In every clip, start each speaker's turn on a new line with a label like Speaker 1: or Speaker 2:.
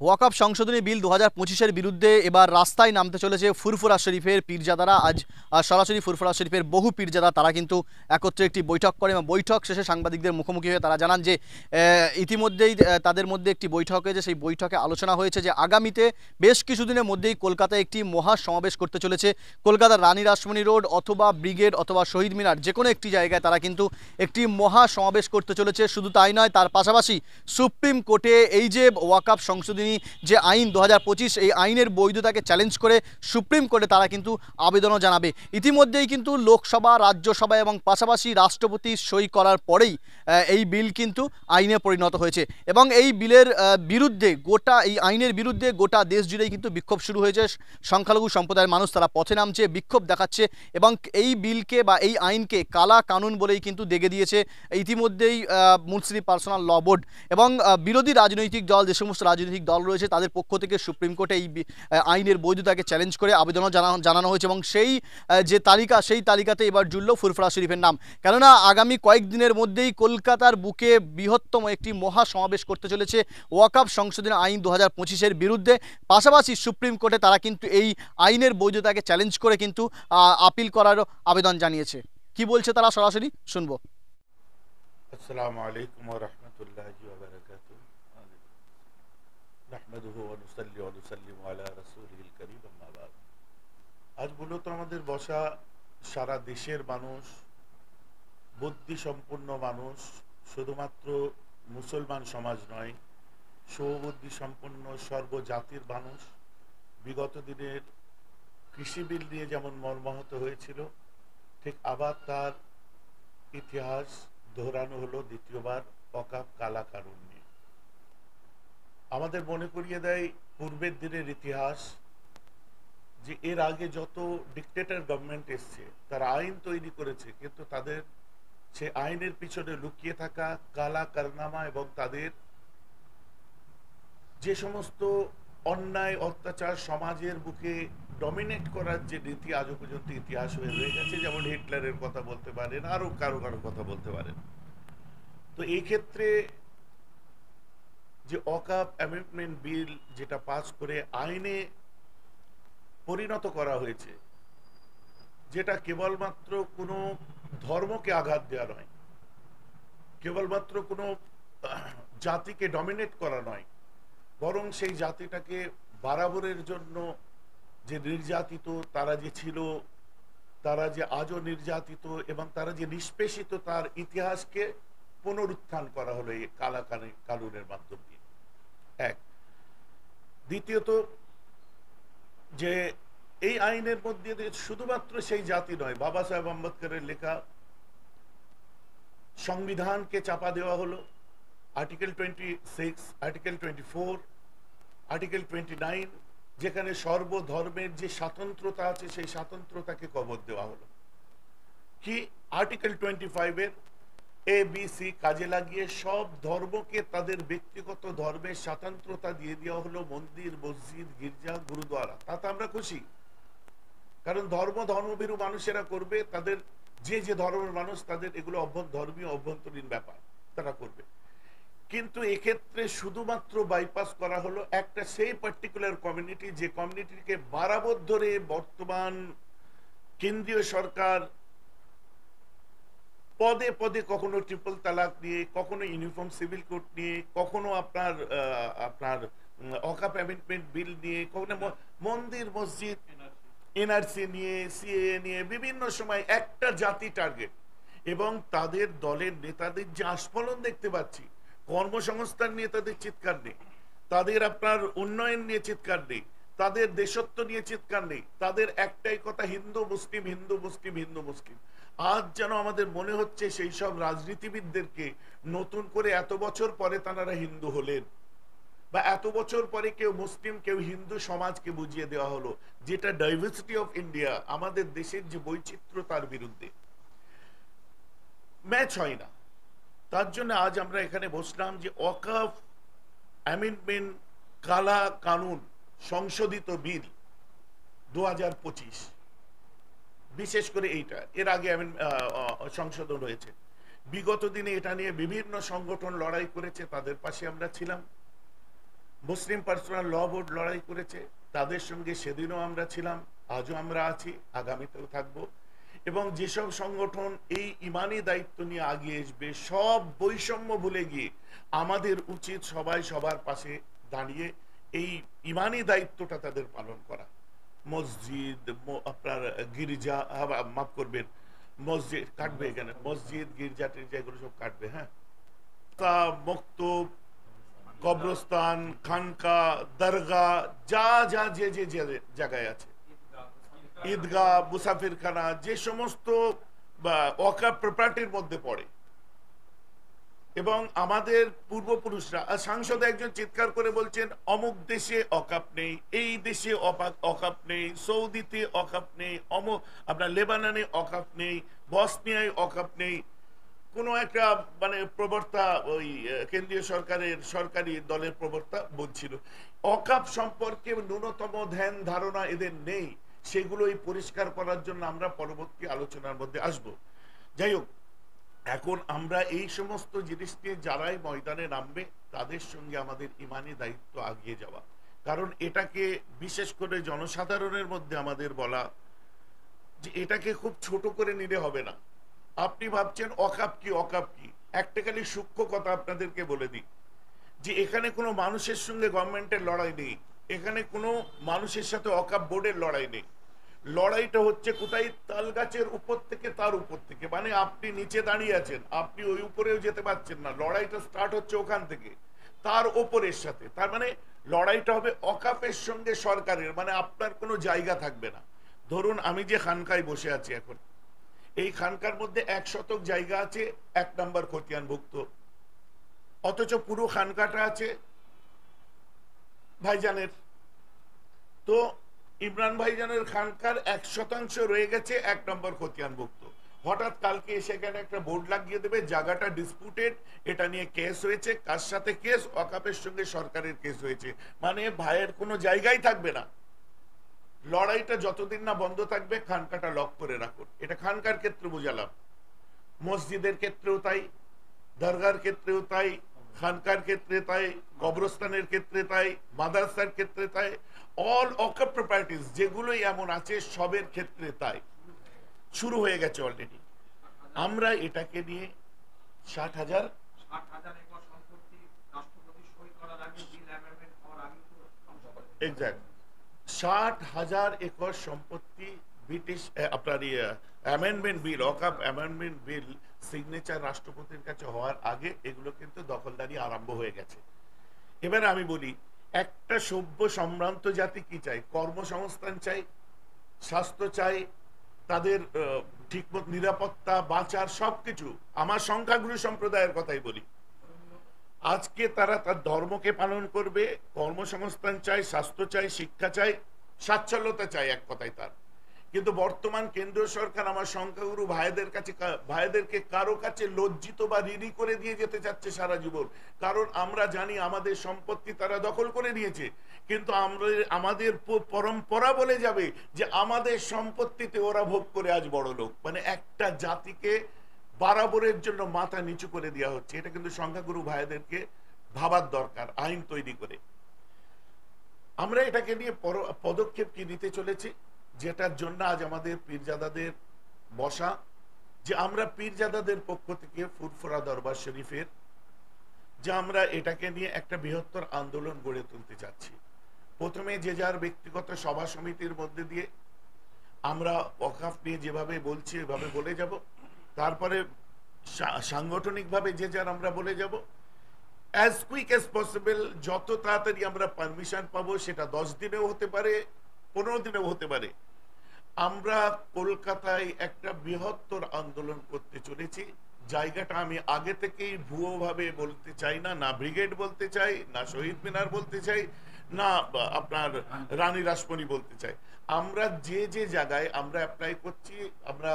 Speaker 1: ওয়াকফ সংশোধনী বিল 2025-এর বিরুদ্ধে এবার রাস্তায় নামতে চলেছে ফুরফুরা শরীফের পীরজাদারা। আজ সরাসরি ফুরফুরা শরীফের বহু পীরজাদা তারা কিন্তু একত্রে একটি বৈঠক করে এবং বৈঠক শেষে সাংবাদিকদের মুখোমুখি হয়ে তারা জানান যে ইতিমধ্যেই তাদের মধ্যে একটি বৈঠক হয়েছে। সেই বৈঠকে আলোচনা হয়েছে যে আগামীতে বেশ কিছুদিনের মধ্যেই কলকাতায় একটি মহা সমাবেশ করতে চলেছে। কলকাতার রানী রাসমণি রোড অথবা ব্রিগেড অথবা শহীদ মিনার যে কোনো একটি জায়গায় তারা কিন্তু একটি মহা সমাবেশ করতে চলেছে। শুধু তাই নয়, তার পাশাপাশি সুপ্রিম কোর্টে এই যে ওয়াকফ সংশোধনী যে আইন 2025 এই আইনের বৈধতাকে চ্যালেঞ্জ করে সুপ্রিম কোর্টে তারা কিন্তু আবেদনও জানাবে। ইতিমধ্যেই কিন্তু লোকসভা, রাজ্যসভা এবং পাশাপাশি রাষ্ট্রপতি সই করার পরেই এই বিল কিন্তু আইনে পরিণত হয়েছে এবং এই বিলের বিরুদ্ধে গোটা এই আইনের বিরুদ্ধে গোটা দেশ জুড়েই কিন্তু বিক্ষোভ শুরু হয়েছে। সংখ্যালঘু সম্প্রদায়ের মানুষ তারা পথে নামছে, বিক্ষোভ দেখাচ্ছে এবং এই বিলকে বা এই আইনকে কালা কানুন বলেই কিন্তু দেখে দিয়েছে ইতিমধ্যেই মুসলিম পার্সোনাল ল বোর্ড এবং বিরোধী রাজনৈতিক দল, যে সমস্ত রাজনৈতিক দল রয়েছে তাদের পক্ষ থেকে সুপ্রিম কোর্টে এই আইনের বৈধতাকে চ্যালেঞ্জ করে আবেদনও জানানো হয়েছে এবং সেই যে তালিকা, সেই তালিকাতে এবার জুড়ল ফুরফুরা শরীফের নাম। কেননা আগামী কয়েকদিনের মধ্যেই কলকাতার বুকে বৃহত্তম একটি মহা সমাবেশ করতে চলেছে ওয়াকফ সংশোধনী আইন 2025-এর বিরুদ্ধে। পাশাপাশি সুপ্রিম কোর্টে তারা কিন্তু এই আইনের বৈধতাকে চ্যালেঞ্জ করে কিন্তু আপিল করারও আবেদন জানিয়েছে। কি বলছে তারা সরাসরি শুনবো।
Speaker 2: আসসালামু আলাইকুম ওয়া রাহমাতুল্লাহি ওয়া বারাকাতুহু। নাহমাদুহু ওয়া নুসাল্লি ওয়া নুসাল্লিমু আলা রাসূলিল কারীম, আম্মা বাদ। আজ মূলত আমাদের বসা সারা দেশের মানুষ, বুদ্ধি সম্পন্ন মানুষ, শুধুমাত্র মুসলমান সমাজ নয়, সুবুদ্ধি সম্পন্ন সর্বজাতির মানুষ বিগত দিনের কৃষি বিল নিয়ে যেমন মর্মাহত হয়েছিল, ঠিক আবার তার ইতিহাস দোহরানো হলো দ্বিতীয়বার ওয়াকফ কালা কানুন নিয়ে। আমাদের মনে করিয়ে দেয় পূর্বের দিনের ইতিহাস, যে এর আগে যত ডিক্টেটর গভর্নমেন্ট এসছে তারা আইন তৈরি করেছে, কিন্তু তাদের সে আইনের পিছনে লুকিয়ে থাকা কালা কারনামা এবং তাদের যে সমস্ত অন্যায় অত্যাচার সমাজের বুকে ডমিনেট করার যে নীতি আজও পর্যন্ত ইতিহাস হয়ে রয়ে গেছে। যেমন হিটলারের কথা বলতে পারেন, আরো কারো কারো কথা বলতে পারেন। তো এই ক্ষেত্রে যে ওয়াকফ অ্যামেন্ডমেন্ট বিল যেটা পাস করে আইনে পরিণত করা হয়েছে, যেটা কেবলমাত্র কোনো ধর্মকে আঘাত দেওয়া নয়, কেবলমাত্র কোনো জাতিকে ডমিনেট করা নয়, বরং সেই জাতিটাকে বরাবরের জন্য যে নির্যাতিত তারা যে ছিল, তারা যে আজও নির্যাতিত এবং তারা যে নিষ্পেষিত, তার ইতিহাসকে পুনরুত্থান করা হলো এই কালা কানুনের মাধ্যম দিয়ে। এক, দ্বিতীয়ত যে এই আইনের মধ্যে শুধুমাত্র সেই জাতি নয়, বাবা সাহেব আম্বেদকরের লেখা সংবিধানকে চাপা দেওয়া হলো। আর্টিকেল 26, আর্টিকেল 24, আর্টিকেল 29, যেখানে সর্বধর্মের যে স্বাতন্ত্রতা আছে সেই স্বাতন্ত্রতাকে কবর দেওয়া হলো। কি আর্টিকেল 25-এর ABC কাজে লাগিয়ে সব ধর্মকে তাদের ব্যক্তিগত ধর্মের স্বাতন্ত্রতা দিয়ে দেওয়া হলো, মন্দির, মসজিদ, গির্জা, গুরুদ্বারা। তাতে আমরা খুশি, কারণ ধর্মভীরু মানুষেরা করবে, তাদের যে যে ধর্মের মানুষ তাদের এগুলো ধর্মীয় অভ্যন্তরীণ ব্যাপার, তারা করবে। কিন্তু এক্ষেত্রে শুধুমাত্র বাইপাস করা হলো একটা সেই পার্টিকুলার কমিউনিটি, যে কমিউনিটিকে বরাবর ধরে বর্তমান কেন্দ্রীয় সরকার পদে পদে কখনো ট্রিপল তালাক নিয়ে, কখনো ইউনিফর্ম সিভিল কোড নিয়ে, কখনো আপনার ওয়াকফ অ্যামেন্ডমেন্ট বিল নিয়ে, কখনো মন্দির মসজিদ এনআরসি নিয়ে, সিএএ নিয়ে বিভিন্ন সময় একটা জাতি টার্গেট। এবং তাদের দলের নেতাদের যে আস্ফলন দেখতে পাচ্ছি, কর্মসংস্থান নিয়ে তাদের চিৎকার নেই, তাদের আপনার উন্নয়ন নিয়ে চিৎকার নেই, তাদের দেশত্ব নিয়ে চিৎকার নেই, তাদের একটাই কথা হিন্দু মুসলিম, হিন্দু মুসলিম, হিন্দু মুসলিম। আজ যেন আমাদের মনে হচ্ছে সেই সব রাজনীতিবিদদেরকে নতুন করে এত বছর পরে তারা হিন্দু হলেন, বা এত বছর পরে কেউ মুসলিম কেউ হিন্দু সমাজকে বুঝিয়ে দেওয়া হলো, যেটা ডাইভার্সিটি অফ ইন্ডিয়া, আমাদের দেশের যে বৈচিত্র্য তার বিরুদ্ধে ম্যাচ হয় না। তার জন্য আজ আমরা এখানে বসলাম যে ওয়াকফ অ্যামেন্ডমেন্ট কালা কানুন সংশোধিত বিল 2025, বিশেষ করে এইটা, এর আগে সংশোধন হয়েছে। বিগত দিনে এটা নিয়ে বিভিন্ন সংগঠন লড়াই করেছে, তাদের পাশে আমরা ছিলাম। মুসলিম পার্সোনাল ল বোর্ড লড়াই করেছে, তাদের সঙ্গে সেদিনও আমরা ছিলাম, আজও আমরা আছি, আগামীতেও থাকবো। এবং যেসব সংগঠন এই ইমানি দায়িত্ব নিয়ে আগিয়ে আসবে, সব বৈষম্য ভুলে গিয়ে আমাদের উচিত সবাই সবার পাশে দাঁড়িয়ে এই ইমানি দায়িত্বটা তাদের পালন করা। মসজিদ, আপনার গির্জা, মাফ করবেন, মসজিদ কাটবে, এখানে মসজিদ গির্জা টির্জা এগুলো সব কাটবে, হ্যাঁ, তা মক্তব, কবরস্থান, খানকা, দরগা, যা যা যে যে যে জায়গায় আছে, ঈদগাহ, মুসাফিরখানা, যে সমস্ত ওয়াকফ প্রপার্টির মধ্যে পড়ে। এবং আমাদের পূর্বপুরুষরা, সাংসদ একজন চিৎকার করে বলছেন অমুক দেশে ওয়াকফ নেই, এই দেশে ওয়াকফ নেই, সৌদিতে ওয়াকফ নেই, অমুক আপনার লেবাননে ওয়াকফ নেই, বসনিয়ায় ওয়াকফ নেই। কোনো একটা মানে প্রবক্তা, ওই কেন্দ্রীয় সরকারের সরকারি দলের প্রবক্তা বলছিল ওয়াকফ সম্পর্কে ন্যূনতম ধ্যান ধারণা এদের নেই। সেগুলোই পরিষ্কার করার জন্য আমরা পরবর্তী আলোচনার মধ্যে আসব। যাই হোক, এখন আমরা এই সমস্ত জিনিস নিয়ে যারাই ময়দানে নামবে তাদের সঙ্গে আমাদের ইমানি দায়িত্ব আগিয়ে যাওয়া। কারণ এটাকে বিশেষ করে জনসাধারণের মধ্যে আমাদের বলা যে এটাকে খুব ছোট করে নিলে হবে না। আপনি ভাবছেন ওয়াকফ কি, ওয়াকফ কি, একটা খালি সূক্ষ্ম কথা আপনাদেরকে বলে দিই যে এখানে কোনো মানুষের সঙ্গে গভর্নমেন্টের লড়াই নেই, এখানে কোনো মানুষের সাথে ওয়াকফ বোর্ডের লড়াই নেই। লড়াইটা হচ্ছে কোথায়, তাল গাছের উপর থেকে তার উপর থেকে, মানে আপনি নিচে দাঁড়িয়ে আছেন, আপনি ওই উপরেও যেতে পারছেন না, লড়াইটা স্টার্ট হচ্ছে ওখান থেকে তার ওপরের সাথে। তার মানে লড়াইটা হবে ওয়াকফের সঙ্গে সরকারের, মানে আপনার কোনো জায়গা থাকবে না। ধরুন আমি যে খানকায় বসে আছি এখন, এই খানকার মধ্যে 1 শতক জায়গা আছে 1 নম্বর খতিয়ানভুক্ত, অথচ পুরো খানকাটা আছে ভাইজানের। তো ইমরান ভাইজানের খানকার 1% রয়ে গেছে 1 নম্বর খতিয়ানভুক্ত। হঠাৎ কালকে সেখানে একটা বোর্ড লাগিয়ে দেবে জায়গাটা ডিসপুটেড, এটা নিয়ে কেস হয়েছে, কার সাথে কেস, ওয়াকফের সঙ্গে সরকারের কেস হয়েছে, মানে ভাইয়ের কোনো জায়গাই থাকবে না। লড়াইটা যতদিন না বন্ধ থাকবে খানকাটা লক করে রাখুন। এটা খানকার ক্ষেত্রে বুঝালাম, মসজিদের ক্ষেত্রেও তাই, দরগার ক্ষেত্রেও তাই, খানকার ক্ষেত্রে তাই, কবরস্থানের ক্ষেত্রে তাই, মাদ্রাসার ক্ষেত্রে তাই, অল ওয়াকফ প্রপার্টিজ যেগুলোই এমন আছে সবের ক্ষেত্রে তাই। শুরু হয়ে গেছে অলরেডি। আমরা এটাকে নিয়ে 60,000 এক্সাক্ট 60,000 একর সম্পত্তি ব্রিটিশ আপনার অ্যামেন্ডমেন্ট বিল, ওয়াকফ অ্যামেন্ডমেন্ট বিল সিগনেচার রাষ্ট্রপতির কাছে হওয়ার আগে এগুলো কিন্তু দখলদারি আরম্ভ হয়ে গেছে। এবার আমি বলি, একটা সভ্য সম্ভ্রান্ত জাতি কি চাই? কর্মসংস্থান চাই, স্বাস্থ্য চাই, তাদের ঠিকমতো নিরাপত্তা, বাঁচার সবকিছু। আমার সংখ্যাগুরু সম্প্রদায়ের কথাই বলি, আজকে তারা তার ধর্মকে পালন করবে, কর্মসংস্থান চাই, স্বাস্থ্য চাই, শিক্ষা চাই, স্বাচ্ছল্যতা চাই, এক কথায় তার। কিন্তু বর্তমান কেন্দ্রীয় সরকার আমার সংখ্যাগুরু ভাইদেরকে কারো কাছে লজ্জিত বা ঋণী করে দিয়ে যেতে চাচ্ছে সারা জীবন। কারণ আমরা জানি আমাদের সম্পত্তি তারা দখল করে নিয়েছে, কিন্তু আমাদের পরম্পরা বলে যাবে যে আমাদের সম্পত্তিতে ওরা ভোগ করে আজ বড় লোক। মানে একটা জাতিকে বরাবরের জন্য মাথা নিচু করে দেওয়া হচ্ছে। এটা কিন্তু সংখ্যাগুরু ভাইদেরকে ভাবার দরকার, আইন তৈরি করে। আমরা এটাকে নিয়ে পদক্ষেপ কি নিতে চলেছি, যেটার জন্য আজ আমাদের পীরজাদাদের বসা, যে আমরা পীরজাদাদের পক্ষ থেকে ফুরফুরা দরবার শরীফের, যে আমরা এটাকে নিয়ে একটা বৃহত্তর আন্দোলন গড়ে তুলতে চাচ্ছি। প্রথমে যে যার ব্যক্তিগত সভা সমিতির মধ্যে দিয়ে আমরা ওয়াকফ নিয়ে যেভাবে বলছি এভাবে বলে যাব, তারপরে সাংগঠনিকভাবে যে যার আমরা বলে যাব, অ্যাজ কুইক অ্যাজ পসিবল, যত তাড়াতাড়ি আমরা পারমিশন পাবো, সেটা 10 দিনেও হতে পারে, 15 দিনেও হতে পারে। আমরা কলকাতায় একটা বৃহত্তর আন্দোলন করতে চলেছি। জায়গাটা আমি আগে থেকেই ভুয়ো ভাবে বলতে চাই না, না ব্রিগেড বলতে চাই, না শহীদ মিনার বলতে চাই, না আপনার রানী রাসমণি বলতে চাই। আমরা যে যে জায়গায় আমরা অ্যাপ্লাই করছি, আমরা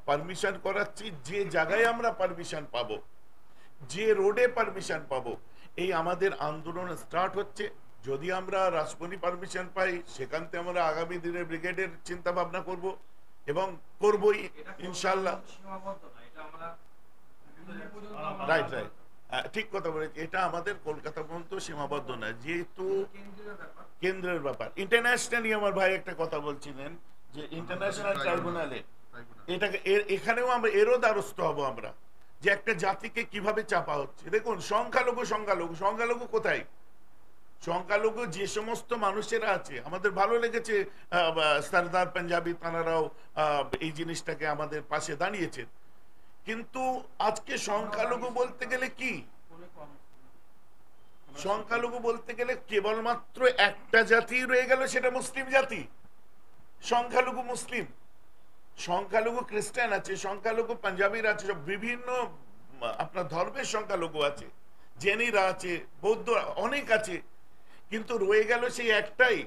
Speaker 2: পারমিশন করাচ্ছি, যে জায়গায় আমরা পারমিশন পাবো, যে রোডে পারমিশন পাবো, এই আমাদের আন্দোলন স্টার্ট হচ্ছে। যদি আমরা রাসমণি পারমিশন পাই, সেখান থেকে আমরা আগামী দিনে ব্রিগেডের চিন্তা ভাবনা করব এবং করবই ইনশাআল্লাহ। রাইট রাইট, ঠিক কথা বলেছি, এটা আমাদের কলকাতা পর্যন্ত সীমাবদ্ধ না, যেহেতু কেন্দ্রের ব্যাপার। ইন্টারন্যাশনালি আমার ভাই একটা কথা বলছিলেন যে ইন্টারন্যাশনাল ট্রাইব্যুনালে এটাকে এখানেও আমরা এরও দ্বারস্থ হব আমরা, যে একটা জাতিকে কিভাবে চাপা হচ্ছে। দেখুন, সংখ্যালঘু সংখ্যালঘু সংখ্যালঘু কোথায়? সংখ্যালঘু যে সমস্ত মানুষেরা আছে, আমাদের ভালো লেগেছে সরদার পাঞ্জাবি তানারাও এই জিনিসটাকে আমাদের পাশে দাঁড়িয়েছেন, কিন্তু আজকে সংখ্যালঘু বলতে গেলে কি? সংখ্যালঘু বলতে গেলে কেবলমাত্র একটা জাতি রয়ে গেল, সেটা মুসলিম জাতি। সংখ্যালঘু মুসলিম, সংখ্যালঘু খ্রিস্টান আছে, সংখ্যালঘু পাঞ্জাবির আছে, সব বিভিন্ন আপনার ধর্মের সংখ্যালঘু আছে, জেনিরা আছে, বৌদ্ধ অনেক আছে, কিন্তু রয়ে গেল সেই একটাই।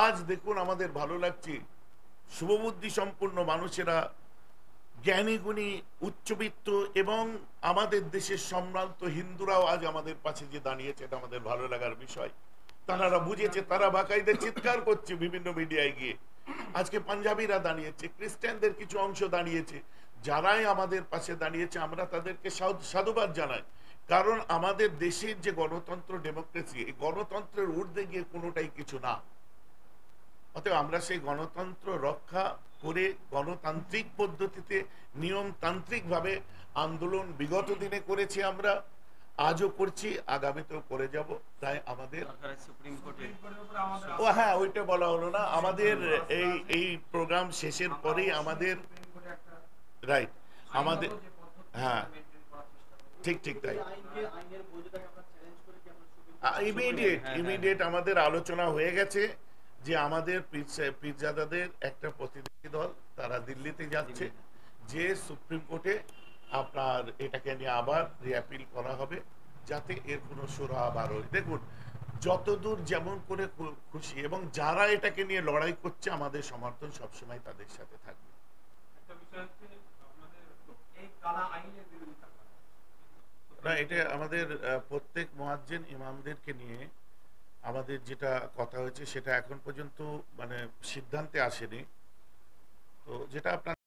Speaker 2: আজ দেখুন, আমাদের ভালো লাগছে, শুভবুদ্ধি সম্পন্ন মানুষেরা, জ্ঞানী গুণী, উচ্চবিত্ত এবং আমাদের দেশের সম্ভ্রান্ত হিন্দুরাও আজ আমাদের পাশে যে দাঁড়িয়েছে, এটা আমাদের ভালো লাগার বিষয়। তারা বুঝেছে, তারা বাকাইদের চিৎকার করছে বিভিন্ন মিডিয়ায় গিয়ে। আজকে পাঞ্জাবিরা দাঁড়িয়েছে, খ্রিস্টানদের কিছু অংশ দাঁড়িয়েছে, যারাই আমাদের পাশে দাঁড়িয়েছে আমরা তাদেরকে সাধুবাদ জানাই। কারণ আমাদের দেশের যে গণতন্ত্র ডেমোক্রেসি, এই গণতন্ত্রের ঊর্ধ্বে গিয়ে কোনোটাই কিছু না। অতএব আমরা সেই গণতন্ত্র রক্ষা করে গণতান্ত্রিক পদ্ধতিতে নিয়মতান্ত্রিক ভাবে আন্দোলন বিগত দিনে করেছি, আমরা আজও করছি, আগামীতেও করে যাব। তাই আমাদের ও হ্যাঁ, ওইটা বলা হলো না, আমাদের এই প্রোগ্রাম শেষের পরেই আমাদের রাইট, আমাদের হ্যাঁ ঠিক ঠিক তাই ইমিডিয়েট আমাদের আলোচনা হয়ে গেছে যে আমাদের পীরজাদাদের একটা প্রতিনিধি দল তারা দিল্লিতে যাচ্ছে, যে সুপ্রিম কোর্টে আপনার এটাকে নিয়ে আবার রিঅ্যাপিল করা হবে, যাতে এর কোনো সুরাহা আবার হয়। দেখুন, যতদূর যেমন করে খুশি, এবং যারা এটাকে নিয়ে লড়াই করছে আমাদের সমর্থন সবসময় তাদের সাথে থাকবে। না, এটা আমাদের প্রত্যেক মুয়াজ্জিন ইমামদেরকে নিয়ে আমাদের যেটা কথা হয়েছে, সেটা এখন পর্যন্ত মানে সিদ্ধান্তে আসেনি। তো যেটা আপনার